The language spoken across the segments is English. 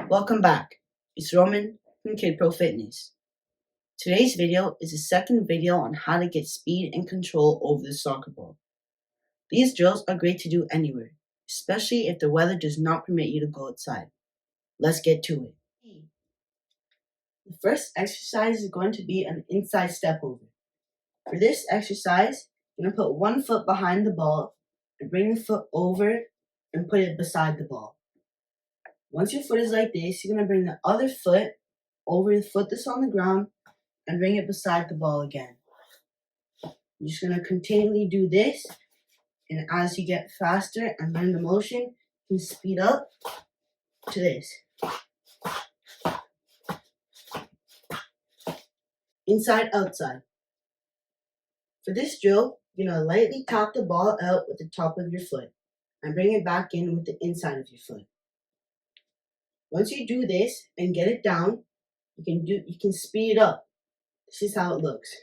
Welcome back. It's Roman from Kid Pro Fitness. Today's video is the second video on how to get speed and control over the soccer ball. These drills are great to do anywhere, especially if the weather does not permit you to go outside. Let's get to it. The first exercise is going to be an inside step over. For this exercise, you're going to put one foot behind the ball and bring the foot over and put it beside the ball. Once your foot is like this, you're going to bring the other foot over the foot that's on the ground and bring it beside the ball again. You're just going to continually do this, and as you get faster and learn the motion, you can speed up to this. Inside, outside. For this drill, you're going to lightly tap the ball out with the top of your foot and bring it back in with the inside of your foot. Once you do this and get it down, you can speed it up. This is how it looks.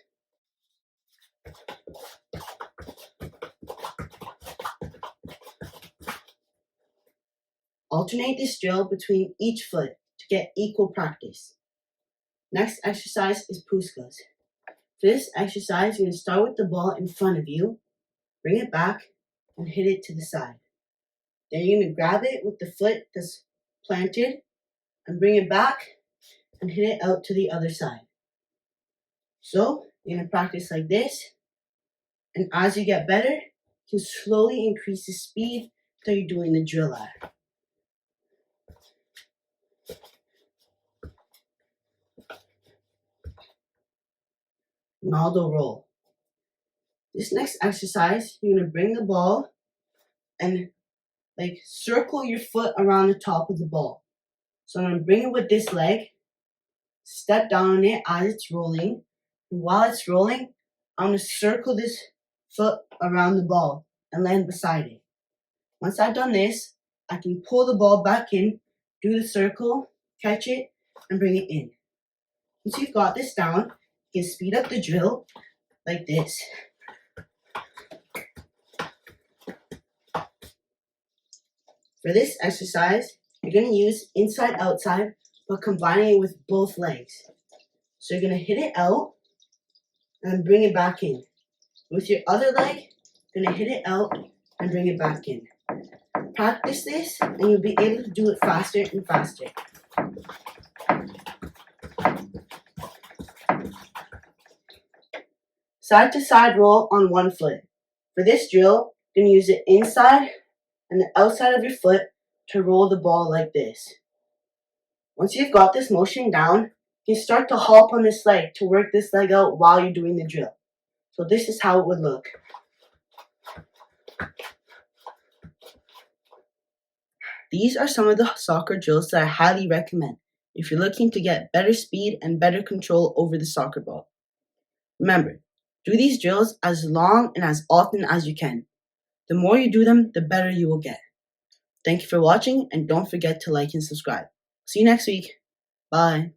Alternate this drill between each foot to get equal practice. Next exercise is Puskas. For this exercise, you're going to start with the ball in front of you, bring it back, and hit it to the side. Then you're going to grab it with the foot that's planted and bring it back and hit it out to the other side. So you're going to practice like this, and as you get better, you can slowly increase the speed that you're doing the drill at. Ronaldo roll. This next exercise, you're going to bring the ball and circle your foot around the top of the ball. So I'm going to bring it with this leg, step down on it as it's rolling, and while it's rolling, I'm going to circle this foot around the ball and land beside it. Once I've done this, I can pull the ball back in, do the circle, catch it, and bring it in. Once you've got this down, you can speed up the drill like this. For this exercise, you're going to use inside outside, but combining it with both legs. So you're going to hit it out and bring it back in. With your other leg, you're going to hit it out and bring it back in. Practice this and you'll be able to do it faster and faster. Side to side roll on one foot. For this drill, you're going to use the inside and the outside of your foot to roll the ball like this. Once you've got this motion down, you start to hop on this leg to work this leg out while you're doing the drill. So this is how it would look. These are some of the soccer drills that I highly recommend if you're looking to get better speed and better control over the soccer ball. Remember, do these drills as long and as often as you can. The more you do them, the better you will get. Thank you for watching, and don't forget to like and subscribe. See you next week. Bye.